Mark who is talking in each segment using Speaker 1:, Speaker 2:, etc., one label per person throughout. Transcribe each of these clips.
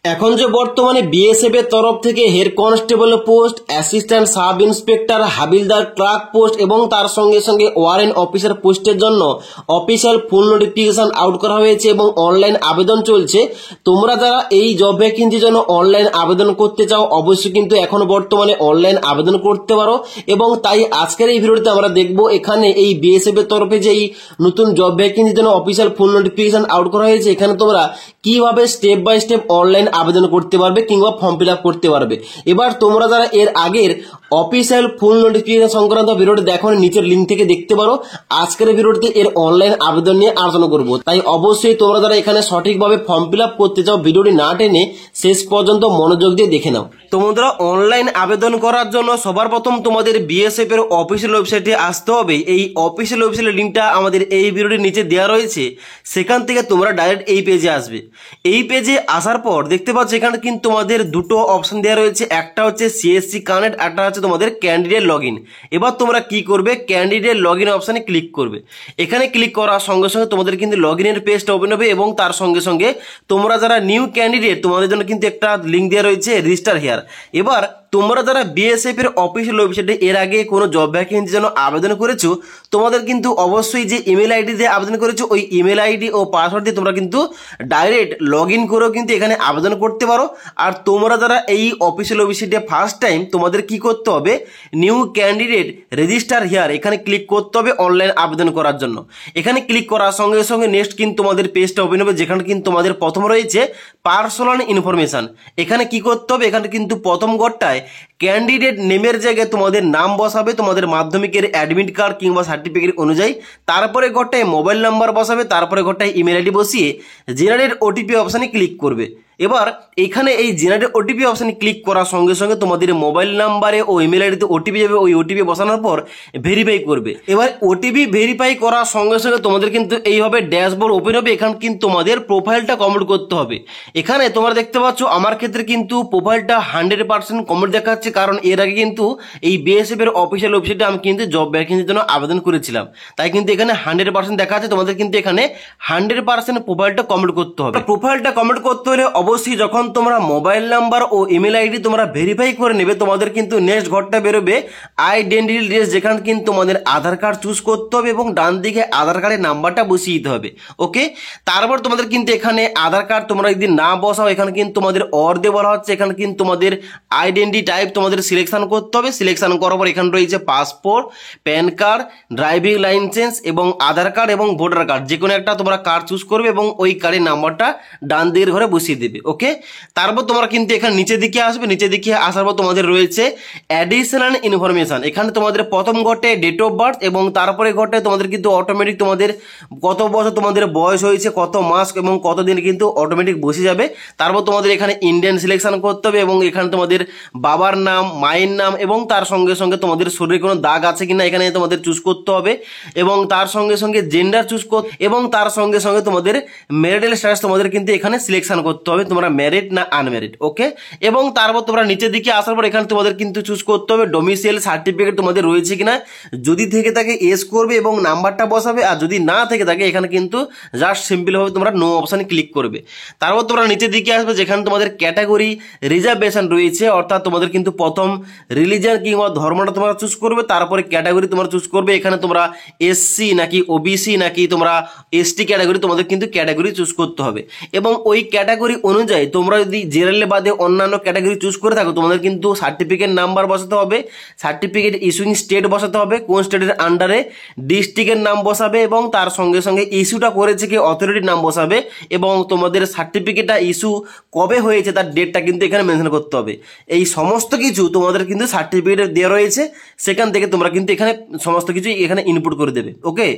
Speaker 1: এখন যে বর্তমানে বিএসএফ এর তরফ থেকে head constable post, assistant sub inspector, হাবিলদার ক্লার্ক পোস্ট এবং তার সঙ্গে সঙ্গে ওয়ারেন্ট অফিসার পোস্টের জন্য অফিসিয়াল ফুল নোটিফিকেশন আউট করা হয়েছে এবং অনলাইন আবেদন চলছে। তোমরা যারা এই জব ভ্যাকেন্সির জন্য অনলাইন আবেদন করতে চাও অবশ্যই কিন্তু এখন বর্তমানে অনলাইন আবেদন করতে পারো। এবং তাই আজকের এই ভিডিওতে আমরা দেখব এখানে এই বিএসএফ এর তরফে যে এই নতুন জব ভ্যাকেন্সির জন্য অফিসিয়াল ফুল নোটিফিকেশন আউট করা হয়েছে, এখানে তোমরা কিভাবে স্টেপ বাই স্টেপ অনলাইন আবেদন করতে পারবে কিংবা ফর্ম ফিল আপ করতে পারবে। এবার তোমরা যারা এর আগের অফিসিয়াল ফুল নোটিফিকেশন সংক্রান্ত ভিডিওটি দেখো, নিচের লিঙ্ক থেকে দেখতে পারো। আজকের ভিডিওতে এর অনলাইন আবেদন নিয়ে আলোচনা করব, তাই অবশ্যই তোমরা যারা এখানে সঠিকভাবে ফর্ম ফিল আপ করতে চাও ভিডিওটি না টেনে শেষ পর্যন্ত মনোযোগ দিয়ে দেখে নাও। তোমরা অনলাইন আবেদন করার জন্য সবার প্রথম তোমাদের বিএসএফ এর অফিসিয়াল ওয়েবসাইটে আসতে হবে। এই অফিসিয়াল ওয়েবসাইটের লিঙ্কটা আমাদের এই ভিডিওটির নিচে দেওয়া রয়েছে, সেখান থেকে তোমরা ডাইরেক্ট এই পেজে আসবে। এই পেজে আসার পর দেখতে পাচ্ছ এখানে কিন্তু তোমাদের দুটো অপশন দেওয়া রয়েছে, একটা হচ্ছে সিএসসি কানেক্ট, একটা হচ্ছে তোমাদের ক্যান্ডিডেট লগ ইন। এবার তোমরা কি করবে, ক্যান্ডিডেট লগ ইন অপশানে ক্লিক করবে। এখানে ক্লিক করার সঙ্গে সঙ্গে তোমাদের কিন্তু লগ ইনের পেজটা ওপেন হবে এবং তার সঙ্গে সঙ্গে তোমরা যারা নিউ ক্যান্ডিডেট তোমাদের জন্য কিন্তু একটা লিঙ্ক দেওয়া রয়েছে রেজিস্টার হেয়ার। এবার তোমরা যারা বিএসএফ এর অফিসিয়াল ওয়েবসাইটে এর আগে কোনো জব ভ্যাকেন্সির জন্য আবেদন করেছো, তোমাদের কিন্তু অবশ্যই যে ইমেল আইডি দিয়ে আবেদন করেছো ওই ইমেল আইডি ও পাসওয়ার্ড দিয়ে তোমরা কিন্তু ডাইরেক্ট লগ ইন করেও কিন্তু এখানে আবেদন করতে পারো। আর তোমরা যারা এই অফিসিয়াল ওয়েবসাইটে ফার্স্ট টাইম, তোমাদের কি করতে হবে, নিউ ক্যান্ডিডেট রেজিস্টার হিয়ার এখানে ক্লিক করতে হবে অনলাইন আবেদন করার জন্য। এখানে ক্লিক করার সঙ্গে সঙ্গে নেক্সট কিন্তু তোমাদের পেজটা ওপেন হবে, যেখানে কিন্তু তোমাদের প্রথম রয়েছে পার্সোনাল ইনফরমেশন। এখানে কি করতে হবে, এখানে কিন্তু প্রথম ঘরটায় ক্যান্ডিডেট নেমের জায়গায় তোমাদের নাম বসাবে, তোমাদের মাধ্যমিকের অ্যাডমিট কার্ড কিংবা সার্টিফিকেট অনুযায়ী। তারপরে ঘরটায় মোবাইল নাম্বার বসাবে, তারপরে ঘরটায় ইমেল আইডি বসিয়ে জেনারেট ওটিপি অপশানে ক্লিক করবে। এবার এখানে এই জেনারেট ওটিপি অপশানে ক্লিক করার সঙ্গে সঙ্গে তোমাদের মোবাইল নাম্বারে ও ইমেল আইডিতে ওটিপি যাবে, ওই ওটিপি বসানোর পর ভেরিফাই করবে। এবার ওটিপি ভেরিফাই করার সঙ্গে সঙ্গে তোমাদের কিন্তু এইভাবে ড্যাশবোর্ড ওপেন হবে। এখানে কিন্তু তোমাদের প্রোফাইলটা কমপ্লিট করতে হবে। এখানে তোমরা দেখতে পাচ্ছ আমার ক্ষেত্রে কিন্তু প্রোফাইলটা 100% কমপ্লিট দেখাচ্ছে, কারণ এর আগে কিন্তু এই বিএসএফ এর অফিসিয়াল ওয়েবসাইটে আমি কিন্তু জব ভ্যাকেন্সির জন্য আবেদন করেছিলাম, তাই কিন্তু এখানে 100% দেখা আছে। তোমাদের কিন্তু এখানে 100% প্রোফাইলটা কমপ্লিট করতে হবে। প্রোফাইলটা কমপ্লিট করতে হলে অবশ্যই যখন তোমরা মোবাইল নাম্বার ও ইমেল আইডি তোমরা ভেরিফাই করে নেবে, তোমাদের কিন্তু নেক্সট ঘরটা বেরোবে আইডেন্টিটি লিস্ট, যেখানে কিন্তু তোমাদের আধার কার্ড চুজ করতে হবে এবং ডান দিকে আধার কার্ডের নাম্বারটা বসিয়ে দিতে হবে। ওকে, তারপর তোমাদের কিন্তু এখানে আধার কার্ড তোমরা যদি না বসাও, এখানে কিন্তু তোমাদের অর দিয়ে বলা হচ্ছে, এখানে কিন্তু তোমাদের আইডেন্টি টাইপ তোমাদের সিলেকশন করতে হবে। সিলেকশন করার পর এখানে রয়েছে passport, pan card, driving licence এবং আধার কার্ড এবং ভোটার কার্ড, যে কোনো একটা তোমরা কার্ড চুজ করবে এবং ওই কার্ডের নাম্বারটা ডান দিকের ঘরে বসিয়ে দেবে। ওকে, তারপর তোমরা কিন্তু এখানে নিচের দিকে আসবে। নিচের দিকে আসার পর তোমাদের রয়েছে অ্যাডিশনাল ইনফরমেশন। এখানে তোমাদের প্রথম ঘরটে ডেট অফ বার্থ এবং তারপরে ঘরটে তোমাদের কিন্তু অটোমেটিক তোমাদের কত বছর তোমাদের বয়স হয়েছে, কত মাস এবং কত দিন কিন্তু অটোমেটিক বসে যাবে। তারপর তোমাদের এখানে ইন্ডিয়ান সিলেকশন করতে হবে এবং এখানে তোমাদের বাবার নাম, মায়ের নাম এবং তার সঙ্গে সঙ্গে তোমাদের শরীরে কোনো দাগ আছে কিনা এখানে তোমাদের চুজ করতে হবে এবং তার সঙ্গে সঙ্গে জেন্ডার চুজ করতে এবং তার সঙ্গে সঙ্গে তোমাদের ম্যারিটাল স্ট্যাটাস তোমাদের কিন্তু এখানে সিলেকশন করতে হবে, তোমরা ম্যারিড না আনম্যারিড। ওকে, এবং তারপর তোমরা নিচের দিকে আসার পর এখানে তোমাদের কিন্তু চুজ করতে হবে ডোমিসাইল সার্টিফিকেট তোমাদের রয়েছে কিনা। যদি থেকে থাকে এস করবে এবং নাম্বারটা বসাবে, আর যদি না থেকে থাকে এখানে কিন্তু জাস্ট সিম্পলভাবে তোমরা নো অপশানে ক্লিক করবে। তারপর তোমরা নিচের দিকে আসবে, যেখানে তোমাদের ক্যাটাগরি রিজার্ভেশন রয়েছে, অর্থাৎ তোমাদের কিন্তু প্রথম রিলিজিয়ন কিংবা ধর্মটা তোমরা চুজ করবে, তারপরে ক্যাটাগরি তোমরা চুজ করবে। এখানে তোমরা এসসি নাকি ওবিসি নাকি তোমরা এসটি ক্যাটাগরি, তোমাদের কিন্তু ক্যাটাগরি চুজ করতে হবে এবং ওই ক্যাটাগরি অনুযায়ী তোমরা যদি জেনারেল বাদে অন্যান্য ক্যাটাগরি চুজ করে থাকো, তোমাদের কিন্তু সার্টিফিকেট নাম্বার বসাতে হবে, সার্টিফিকেট ইস্যুইং স্টেট বসাতে হবে, কোন স্টেটের আন্ডারে, ডিস্ট্রিক্টের নাম বসাবে এবং তার সঙ্গে সঙ্গে ইস্যুটা করেছে কি অথরিটির নাম বসাবে এবং তোমাদের সার্টিফিকেটটা ইস্যু কবে হয়েছে তার ডেটটা কিন্তু এখানে মেনশন করতে হবে। এই সমস্ত কিছু তোমাদের কিন্তু সার্টিফিকেট দেওয়া রয়েছে, সেখান থেকে তোমরা কিন্তু এখানে সমস্ত কিছু এখানে ইনপুট করে দেবে। ওকে,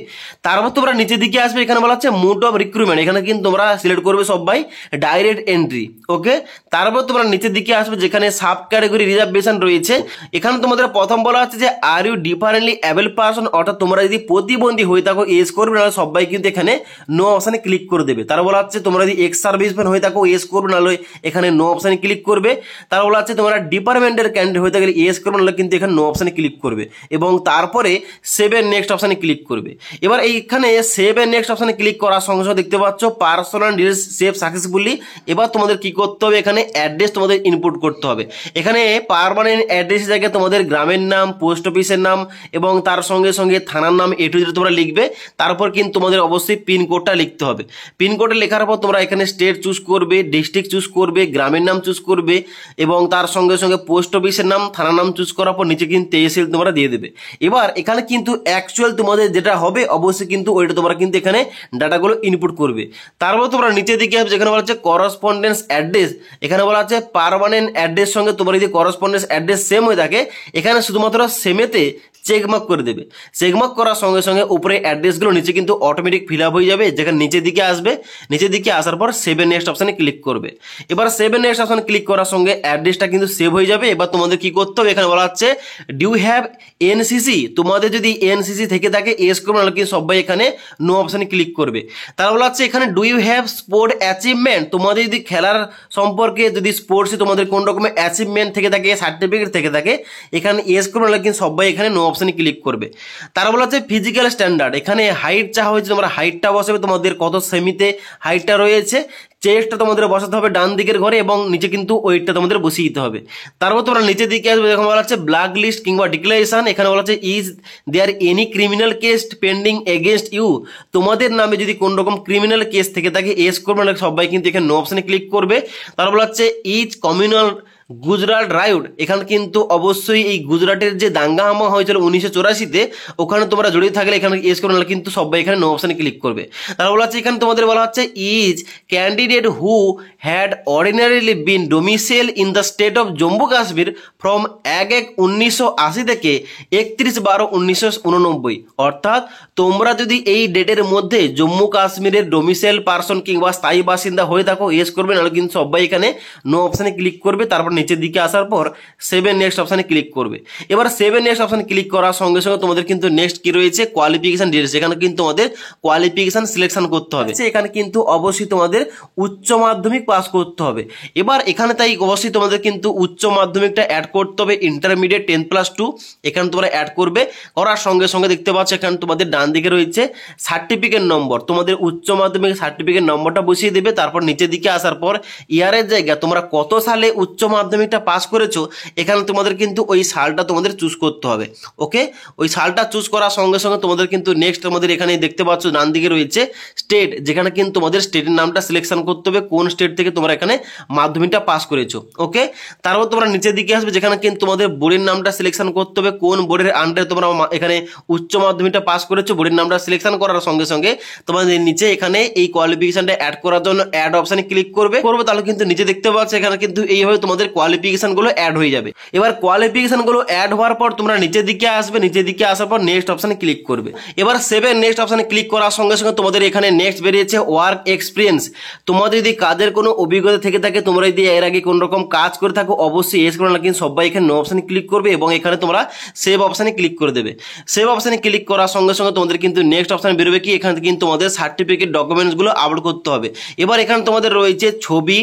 Speaker 1: তারপর তোমরা নিচের দিকে আসবে, এখানে বলা হচ্ছে মোড অফ রিক্রুটমেন্ট। এখানে কিন্তু তোমরা সিলেক্ট করবে সবাই ডাইরেক্ট এন্ট্রি। ওকে, তারপর তোমরা নিচের দিকে আসবে, যেখানে সাব ক্যাটাগরি রিজার্ভেশন রয়েছে। এখানে তোমাদের প্রথম বলা হচ্ছে যে are you differently able person, অর্থাৎ তোমরা যদি প্রতিবন্ধী হয়ে থাকো এস করবে, নাহলে সবাই কিন্তু এখানে নো অপশানে ক্লিক করে দেবে। তার বলা হচ্ছে তোমরা যদি এক্স সার্ভিসম্যান হয়ে থাকো এস করবে, নাহলে এখানে নো অপশানে ক্লিক করবে। তার বলা হচ্ছে তোমরা ডিপার্টমেন্ট ব্র্যান্ডের ক্যান্ডিডেট হয়ে থাকলে ইয়েস করবে, নাহলে কিন্তু এখানে নো অপশানে ক্লিক করবে এবং তারপরে সেভ এন্ড নেক্সট অপশানে ক্লিক করবে। এবার এইখানে সেভ এন্ড নেক্সট অপশানে ক্লিক করার সঙ্গে সঙ্গে দেখতে পাচ্ছ পার্সোনাল ডিটেলস সেভ সাকসেসফুলি। এবার তোমাদের কি করতে হবে, এখানে অ্যাড্রেস তোমাদের ইনপুট করতে হবে। এখানে পার্মানেন্ট অ্যাড্রেস জায়গায় তোমাদের গ্রামের নাম, পোস্ট অফিসের নাম এবং তার সঙ্গে সঙ্গে থানার নাম এ টু জেড তোমরা লিখবে। তারপর কিন্তু তোমাদের অবশ্যই পিনকোডটা লিখতে হবে। পিনকোডে লেখার পর তোমরা এখানে স্টেট চুজ করবে, ডিস্ট্রিক্ট চুজ করবে, গ্রামের নাম চুজ করবে এবং তার সঙ্গে সঙ্গে পোস্ট অফিসের নাম, থানার নাম চুজ করার পর নিচে কিন্তু তহসিল তোমরা দিয়ে দেবে। এবার এখানে কিন্তু অ্যাকচুয়াল তোমাদের যেটা হবে অবশ্যই কিন্তু ওইটা তোমরা কিন্তু এখানে ডাটাগুলো ইনপুট করবে। তারপর তোমরা নিচের দিকে যেখানে বলা হচ্ছে করসপন্ডেন্স অ্যাড্রেস, এখানে বলা হচ্ছে পার্মানেন্ট অ্যাড্রেস সঙ্গে তোমার যদি করসপন্ডেন্স অ্যাড্রেস সেম হয়ে থাকে এখানে শুধুমাত্র সেমেতে চেকমার্ক করে দেবে। চেকমার্ক করার সঙ্গে সঙ্গে উপরে অ্যাড্রেসগুলো নিচে কিন্তু অটোমেটিক ফিল আপ হয়ে যাবে। যেখানে নিচের দিকে আসবে, নিচের দিকে আসার পর সেভ এন্ড নেক্সট অপশানে ক্লিক করবে। এবার সেভ এন্ড নেক্সট অপশানে ক্লিক করার সঙ্গে অ্যাড্রেসটা কিন্তু সেভ হয়ে যাবে। এবার তোমাদের কি করতে হবে, এখানে বলা হচ্ছে ডু হ্যাভ এনসিসি, তোমাদের যদি এনসিসি থেকে থাকে এস করবে, নাহলে কিন্তু সবাই এখানে নো অপশানে ক্লিক করবে। তার বলা হচ্ছে এখানে do you have sport achievement, তোমাদের যদি খেলার সম্পর্কে যদি স্পোর্টসে তোমাদের কোন রকমের অ্যাচিভমেন্ট থেকে থাকে, সার্টিফিকেট থেকে থাকে এখানে এস করবে, নাহলে কিন্তু সবাই এখানে নো অপশানে ক্লিক করবে। তারা বলা হচ্ছে ফিজিক্যাল স্ট্যান্ডার্ড, এখানে হাইট চাওয়া হয়েছে, তোমরা হাইটটা বসাবে তোমাদের কত সেমিতে হাইটটা রয়েছে। চেস্টটা তোমাদের বসাতে হবে ডান দিকের ঘরে এবং নিচে কিন্তু ওয়েটটা তোমাদের বসিয়ে দিতে হবে। তারপর তোমরা নিচের দিকে আসবে, এখানে বলা হচ্ছে ব্ল্যাক লিস্ট কিংবা ডিক্লারেশন, এখানে বলা হচ্ছে is there any criminal case pending against you, তোমাদের নামে যদি কোন রকম ক্রিমিনাল কেস থেকে থাকে এস করবে, না সবাই কিন্তু এখানে নো অপশানে ক্লিক করবে। তারপর বলা হচ্ছে ইজ কমিউনাল গুজরাট রাইট, এখানে কিন্তু অবশ্যই এই গুজরাটের যে দাঙ্গা হামলা হয়েছিল 1984-তে ওখানে তোমরা জড়িত থাকলে এখানে এস করবে, না কিন্তু সবাই এখানে নো অপশানে ক্লিক করবে। তারপর বলা হচ্ছে এখানে তোমাদের বলা হচ্ছে is candidate who had ordinarily been domicile in the state of Jammu Kashmir from 1/1/1980 থেকে 31/12/1989, অর্থাৎ তোমরা যদি এই ডেটের মধ্যে জম্মু কাশ্মীরের ডোমিসাইল পার্সন কিংবা স্থায়ী বাসিন্দা হয়ে থাকো এস করবে, নাহলে কিন্তু সবাই এখানে নো অপশানে ক্লিক করবে। তারপর নিচের দিকে আসার পর সেভ এন্ড নেক্সট অপশানে ক্লিক করবে। এবার সেভ এন্ড নেক্সট অপশানে ক্লিক করার সঙ্গে সঙ্গে তোমাদের কিন্তু নেক্সট কি রয়েছে, কোয়ালিফিকেশন ডিটেলস, এখানে কিন্তু তোমাদের কোয়ালিফিকেশন সিলেকশন করতে হবে। এখানে কিন্তু অবশ্যই তোমাদের উচ্চ মাধ্যমিক পাস করতে হবে। এবার এখানে তাই অবশ্যই তোমাদের কিন্তু উচ্চ মাধ্যমিকটা অ্যাড করতে হবে, ইন্টারমিডিয়েট 10+2 এখানে তোমরা অ্যাড করবে। করার সঙ্গে সঙ্গে দেখতে পাচ্ছ এখানে তোমাদের ডান দিকে রয়েছে সার্টিফিকেট নম্বর, তোমাদের উচ্চ মাধ্যমিক সার্টিফিকেট নম্বরটা বসিয়ে দেবে। তারপর নিচের দিকে আসার পর ইয়ারের জায়গায় তোমরা কত সালে উচ্চ মাধ্যমিকটা পাস করেছো এখানে তোমাদের কিন্তু ওই সালটা তোমাদের চুজ করতে হবে। ওকে, ওই সালটা চুজ করার সঙ্গে সঙ্গে তোমাদের কিন্তু নেক্সট তোমাদের এখানে দেখতে পাচ্ছ ডান দিকে রয়েছে স্টেট, যেখানে কিন্তু তোমাদের স্টেটের নামটা সিলেকশন করতে হবে, কোন স্টেট থেকে তোমরা এখানে মাধ্যমিকটা পাস করেছো। ওকে, তারপর তোমরা নিচের দিকে আসবে, যেখানে কিন্তু তোমাদের বোর্ডের নামটা সিলেকশন করতে হবে, কোন বোর্ডের আন্ডারে তোমরা এখানে উচ্চ মাধ্যমিকটা পাস করেছো। বোর্ডের নামটা সিলেকশন করার সঙ্গে সঙ্গে তোমাদের নিচে এখানে এই কোয়ালিফিকেশনটা অ্যাড করার জন্য অ্যাড অপশানে ক্লিক করবে। তাহলে কিন্তু নিচে দেখতে পাচ্ছ এখানে কিন্তু এইভাবে তোমাদের কোয়ালিফিকেশন গুলো অ্যাড হয়ে যাবে। এবার কোয়ালিফিকেশন গুলো অ্যাড হওয়ার পর তোমরা নিচের দিকে আসবে, নিচের দিকে আসার পর নেক্সট অপশানে ক্লিক করবে। এবার সেভ এন্ড নেক্সট অপশানে ক্লিক করার সঙ্গে সঙ্গে তোমাদের এখানে নেক্সট বেরিয়েছে ওয়ার্ক এক্সপিরিয়েন্স, তোমাদের যদি কাজের কোনো অভিজ্ঞতা থেকে থাকে, তোমরা যদি এর আগে কোন রকম কাজ করে থাকো অবশ্যই এস করো, না কিন্তু সবাই এখানে নো অপশানে ক্লিক করবে এবং এখানে তোমরা সেভ অপশানে ক্লিক করে দেবে। সেভ অপশানে ক্লিক করার সঙ্গে সঙ্গে তোমাদের কিন্তু নেক্সট অপশানে বেরোবে কি, এখানে কিন্তু তোমাদের সার্টিফিকেট ডকুমেন্টস গুলো আপলোড করতে হবে। এবার এখানে তোমাদের রয়েছে ছবি,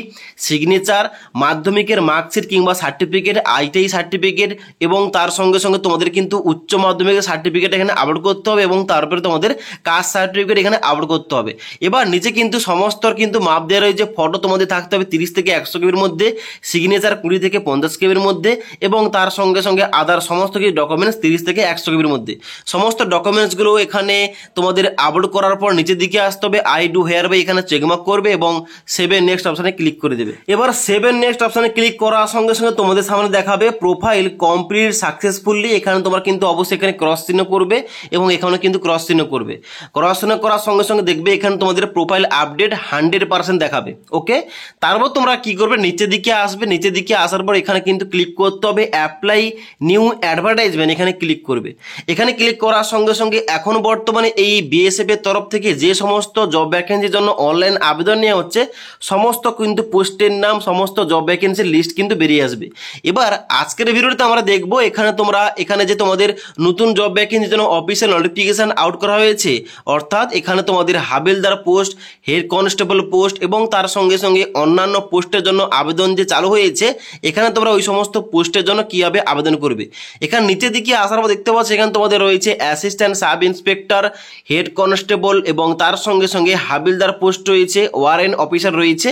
Speaker 1: সিগনেচার, মাধ্যমিকের মার্কশিট কিংবা সার্টিফিকেট, আইটিআই সার্টিফিকেট এবং তার সঙ্গে সঙ্গে তোমাদের কিন্তু উচ্চ মাধ্যমিকের সার্টিফিকেট এখানে আপলোড করতে হবে এবং তারপরে তোমাদের কাস্ট সার্টিফিকেট এখানে আপলোড করতে হবে। এবার নিচে কিন্তু সমস্ত কিন্তু মাপ দেওয়া রয়েছে, ফটো তোমাদের থাকতে হবে 30 থেকে 100 কেবির মধ্যে, সিগনেচার 20 থেকে 50 কেবির মধ্যে এবং তার সঙ্গে সঙ্গে আদার সমস্ত কিছু ডকুমেন্টস 30 থেকে 100 কেবির মধ্যে। সমস্ত ডকুমেন্টসগুলো এখানে তোমাদের আপলোড করার পর নিচের দিকে আসতে হবে, আই ডু হেয়ার বাই এখানে চেকমার্ক করবে এবং সেভ এন্ড নেক্সট অপশানে ক্লিক করে দেবে। এবার সেভ এন্ড নেক্সট অপশানে ক্লিক করার সঙ্গে সঙ্গে তোমাদের সামনে দেখাবে প্রোফাইল কমপ্লিট সাকসেসফুলি, এখানে তোমরা কিন্তু অবশ্যই এখানে ক্রস চিহ্ন করবে এবং এখানে কিন্তু ক্রস চিহ্ন করবে। ক্রস চিহ্ন করার সঙ্গে সঙ্গে দেখবে এখানে তোমাদের প্রোফাইল আপডেট 100% দেখাবে। ওকে, তারপর তোমরা কি করবে, নিচের দিকে আসবে, নিচের দিকে আসার পর এখানে কিন্তু ক্লিক করতে হবে অ্যাপ্লাই নিউ অ্যাডভার্টাইজমেন্ট, এখানে ক্লিক করবে। এখানে ক্লিক করার সঙ্গে সঙ্গে এখন বর্তমানে এই বিএসএফ এর তরফ থেকে যে সমস্ত জব ভ্যাকেন্সির জন্য অনলাইন আবেদন নেওয়া হচ্ছে সমস্ত কিন্তু পোস্টের নাম, সমস্ত জব ভ্যাকেন্সির লিস্ট কিন্তু কিন্তু বেরিয়ে আসবে। এবার আজকের ভিডিওতে আমরা দেখবো এখানে যে তোমাদের নতুন জব ভ্যাকেন্সির জন্য অফিসিয়াল নোটিফিকেশন আউট করা হয়েছে, অর্থাৎ এখানে তোমাদের হাবিলদার পোস্ট, হেড কনস্টেবল পোস্ট এবং তার সঙ্গে সঙ্গে অন্যান্য পোস্টের জন্য আবেদন যে চালু হয়েছে, এখানে তোমরা ওই সমস্ত পোস্টের জন্য কিভাবে আবেদন করবে। এখানে নিচের দিকে আসার পর দেখতে পাচ্ছ এখানে তোমাদের রয়েছে assistant sub inspector, head constable এবং তার সঙ্গে সঙ্গে হাবিলদার পোস্ট রয়েছে, ওয়ারেন্ট অফিসার রয়েছে।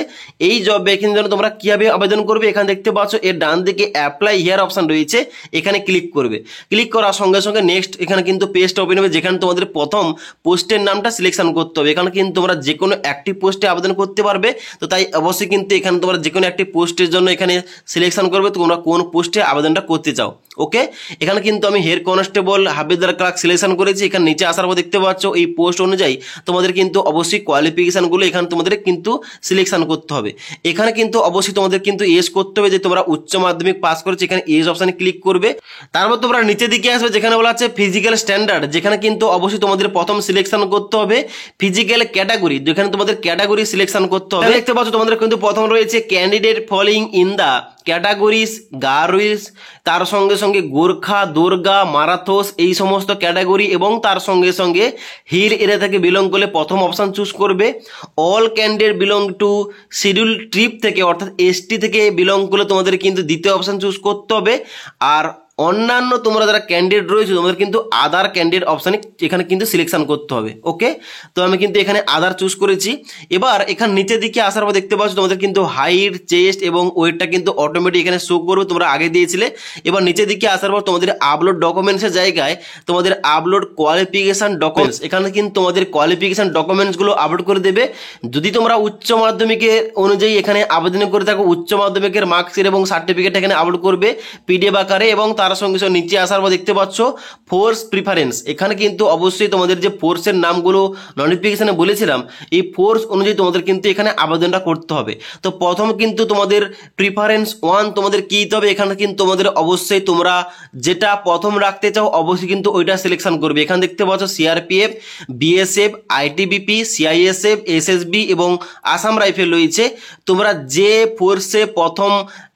Speaker 1: এই জব ভ্যাকেন্সির জন্য তোমরা কিভাবে আবেদন করবে এখানে দেখতে পাচ্ছ এর ডান দিকে অ্যাপ্লাই হিয়ার অপশন রয়েছে, এখানে ক্লিক করবে। ক্লিক করার সঙ্গে সঙ্গে নেক্সট এখানে কিন্তু পেজটা ওপেন হবে, যেখানে তোমাদের প্রথম পোস্টের নামটা সিলেকশন করতে হবে। এখানে কিন্তু তোমরা যে কোনো একটি পোস্টে আবেদন করতে পারবে, তো তাই অবশ্যই কিন্তু এখানে তোমরা যে কোনো একটি পোস্টের জন্য এখানে সিলেকশন করবে তোমরা কোন পোস্টে আবেদনটা করতে চাও। ওকে, এখানে কিন্তু আমি হেড কনস্টেবল হাবিলদার ক্লার্ক সিলেকশন করেছি। এখানে নিচে আসার পর দেখতে পাচ্ছ এই পোস্ট অনুযায়ী তোমাদের কিন্তু অবশ্যই কোয়ালিফিকেশনগুলো এখানে তোমাদের কিন্তু সিলেকশন করতে হবে। এখানে কিন্তু অবশ্যই তোমাদের কিন্তু এজ করতে হবে যে তোমরা উচ্চ মাধ্যমিক পাস করেছো, এখানে এজ অপশানে ক্লিক করবে। তারপর তোমরা নিচের দিকে আসবে যেখানে বলা আছে ফিজিক্যাল স্ট্যান্ডার্ড, যেখানে কিন্তু অবশ্যই তোমাদের প্রথম সিলেকশন করতে হবে ফিজিক্যাল ক্যাটাগরি, যেখানে তোমাদের ক্যাটাগরি সিলেকশন করতে হবে। দেখতে পাচ্ছ তোমাদের কিন্তু প্রথম রয়েছে candidate following in the categories girls, তার সঙ্গে সঙ্গে গোর্খা, দুর্গা, মারাথোস এই সমস্ত ক্যাটাগরি এবং তার সঙ্গে সঙ্গে হিল এরিয়া থেকে বিলং করলে প্রথম অপশান চুজ করবে। All candidate belong to schedule trip থেকে অর্থাৎ এসটি থেকে বিলং করলে তোমাদের কিন্তু দ্বিতীয় অপশান চুজ করতে হবে। আর অন্যান্য তোমরা যারা ক্যান্ডিডেট রয়েছে তোমাদের কিন্তু আদার ক্যান্ডিডেট অপশানে এখানে কিন্তু সিলেকশন করতে হবে। ওকে, তো আমি কিন্তু এখানে আদার চুজ করেছি। এবার এখানে নিচের দিকে আসার পর দেখতে পাচ্ছ তোমাদের কিন্তু হাইট, চেস্ট এবং ওয়েটটা কিন্তু অটোমেটিক এখানে শো করবে, তোমরা আগে দিয়েছিলে। এবার নিচের দিকে আসার পর তোমাদের আপলোড ডকুমেন্টসের জায়গায় তোমাদের আপলোড কোয়ালিফিকেশন ডকুমেন্টস, এখানে কিন্তু তোমাদের কোয়ালিফিকেশন ডকুমেন্টসগুলো আপলোড করে দেবে। যদি তোমরা উচ্চ মাধ্যমিকের অনুযায়ী এখানে আবেদন করে থাকো, উচ্চ মাধ্যমিকের মার্কশিট এবং সার্টিফিকেট এখানে আপলোড করবে পিডিএফ আকারে। এবং তার সঙ্গে সঙ্গে নিচে আসার পর দেখতে পাচ্ছ ফোর্স প্রিফারেন্স, এখানে কিন্তু অবশ্যই তোমাদের যে ফোর্সের নামগুলো নোটিফিকেশনে বলেছিলাম এই ফোর্স অনুযায়ী তোমাদের কিন্তু এখানে আবেদনটা করতে হবে। তো প্রথম কিন্তু তোমাদের প্রিফারেন্স 1 তোমাদের কি দিতে হবে, এখানে কিন্তু তোমাদের অবশ্যই তোমরা যেটা প্রথম রাখতে চাও অবশ্যই কিন্তু ওইটা সিলেকশন করবে। এখানে দেখতে পাচ্ছ CRPF, BSF, ITBP, CISF, SSB এবং আসাম রাইফেল রয়েছে। তোমরা যে ফোর্সে প্রথম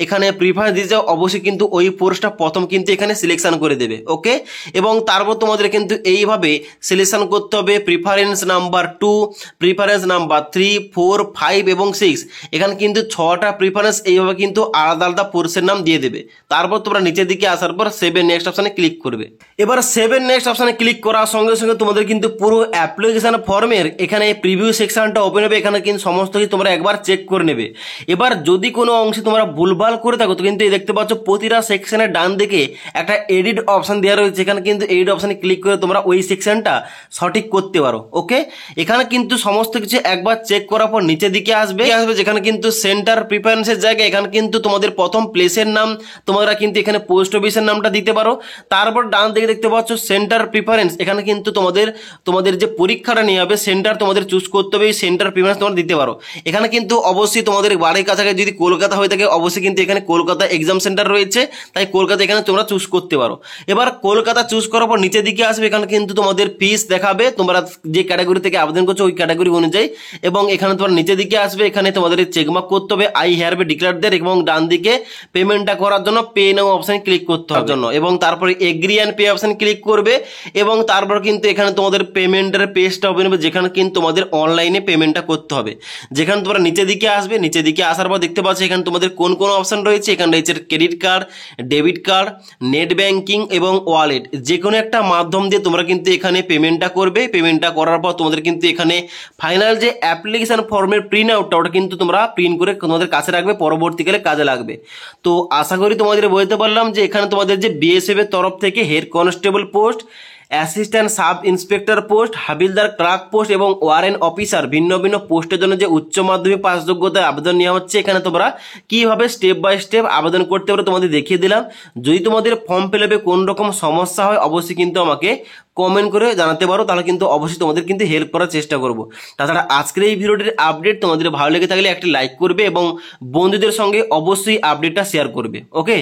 Speaker 1: এখানে প্রিফারেন্স দিতে চাও অবশ্যই কিন্তু ওই ফোর্সটা প্রথম কিন্তু এখানে সিলেকশন করে দেবে। ওকে, এবং তারপর তোমাদের কিন্তু এইভাবে সিলেকশন করতে হবে প্রিফারেন্স নাম্বার 2, প্রিফারেন্স নাম্বার 3, 4, 5 এবং 6। এখানে কিন্তু 6টা প্রিফারেন্স এইভাবে কিন্তু আলাদা আলাদা ফোর্সের নাম দিয়ে দেবে। তারপর তোমরা নিচের দিকে আসার পর 7 নেক্সট অপশানে ক্লিক করবে। এবার 7 নেক্সট অপশানে ক্লিক করার সঙ্গে সঙ্গে তোমাদের কিন্তু পুরো অ্যাপ্লিকেশন ফর্মের এখানে প্রিভিউ সেকশনটা ওপেন হবে। এখানে কিন্তু সমস্ত কিছু তোমরা একবার চেক করে নেবে। এবার যদি কোনো অংশে তোমরা ভুলভাল করে থাকো তো কিন্তু দেখতে পাচ্ছ প্রতিটা সেকশনের ডান দিকে একটা এডিট অপশন দেওয়া রয়েছে, এখানে কিন্তু এডিট অপশানে ক্লিক করে তোমরা ওই সেকশনটা সঠিক করতে পারো। ওকে, এখানে কিন্তু সমস্ত কিছু একবার চেক করার পর নিচের দিকে আসবে যেখানে কিন্তু সেন্টার প্রিফারেন্সের জায়গায় এখানে কিন্তু তোমাদের প্রথম প্লেসের নাম তোমরা কিন্তু এখানে পোস্ট অফিসের নামটা দিতে পারো। তারপর ডান দিকে দেখতে পাচ্ছ সেন্টার প্রিফারেন্স, এখানে কিন্তু তোমাদের যে পরীক্ষাটা নিয়ে হবে সেন্টার তোমাদের চুজ করতে হবে, সেন্টার প্রিফারেন্স তোমরা দিতে পারো। এখানে কিন্তু অবশ্যই তোমাদের বাড়ির কাছাকাছি যদি কলকাতা হয়ে থাকে অবশ্যই কিন্তু এখানে কলকাতা এক্সাম সেন্টার রয়েছে, তাই কলকাতা এখানে তোমরা চুজ করতে পারো। এবার কলকাতা চুজ করার পর নিচের দিকে আসবে, এখানে কিন্তু তোমাদের ফিস দেখাবে তোমরা যে ক্যাটাগরি থেকে আবেদন করছো ওই ক্যাটাগরি অনুযায়ী। এবং এখানে তোমার নিচের দিকে আসবে, এখানে তোমাদের চেকমার্ক করতে হবে আই হ্যাভ ডিক্লেয়ার্ড দেয়ার, এবং ডান দিকে পেমেন্টটা করার জন্য পে নাও অপশন ক্লিক করতে হবে জন্য, এবং তারপরে agri and pay option click করবে। এবং তারপর কিন্তু এখানে তোমাদের পেমেন্টের পেজটা ওপেন হবে, যেখানে কিন্তু তোমাদের অনলাইনে পেমেন্টটা করতে হবে। যেখানে তোমরা নিচের দিকে আসবে, নিচের দিকে আসার পর দেখতে পাচ্ছ এখানে তোমাদের কোন কোন অপশন রয়েছে। এখানে রয়েছে credit card, debit card, net banking এবং ওয়ালেট, যে কোনো একটা মাধ্যম দিয়ে তোমরা কিন্তু এখানে পেমেন্টটা করবে। পেমেন্টটা করার পর তোমাদের কিন্তু এখানে ফাইনাল যে অ্যাপ্লিকেশন ফর্মের প্রিন্ট আউটটা ওটা কিন্তু তোমরা প্রিন্ট করে তোমাদের কাছে রাখবে, পরবর্তীকালে কাজে লাগবে। তো আশা করি তোমাদের বলতে পারলাম যে এখানে তোমাদের যে বিএসএফ এর তরফ থেকে head constable post, assistant sub inspector post, হাবিলদার ক্লার্ক পোস্ট এবং ওয়ারেন্ট অফিসার ভিন্ন ভিন্ন পোস্টের জন্য যে উচ্চ মাধ্যমিক পাস যোগ্যতায় আবেদন নেওয়া হচ্ছে, এখানে তোমরা কিভাবে স্টেপ বাই স্টেপ আবেদন করতে পারো তোমাদের দেখিয়ে দিলাম। যদি তোমাদের ফর্ম ফিল আপে কোন রকম সমস্যা হয় অবশ্যই কিন্তু আমাকে কমেন্ট করে জানাতে পারো, তাহলে কিন্তু অবশ্যই তোমাদের কিন্তু হেল্প করার চেষ্টা করব। তাছাড়া আজকের এই ভিডিওটির আপডেট তোমাদের ভালো লেগে থাকলে একটি লাইক করবে এবং বন্ধুদের সঙ্গে অবশ্যই আপডেটটা শেয়ার করবে। ওকে।